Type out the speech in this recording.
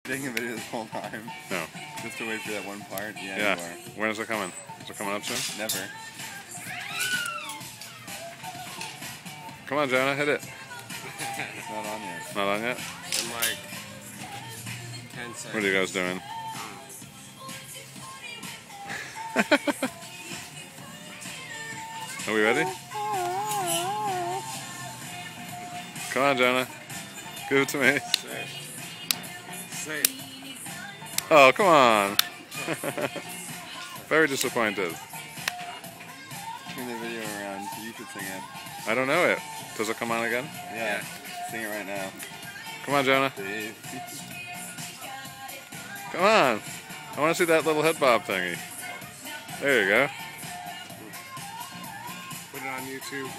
Taking a video this whole time. No. Just to wait for that one part? Yeah, Yeah. you are. When is it coming? Is it coming up soon? Never. Come on, Jonah, hit it. It's not on yet. Not on yet? In like 10 seconds. What are you guys doing? Are we ready? Come on, Jonah. Give it to me. Say it. Oh, come on. Very disappointed. Turn the video around so you could sing it. I don't know it. Does it come on again? Yeah. Sing it right now. Come on, Jonah. Dave. Come on. I want to see that little head bob thingy. There you go. Put it on YouTube.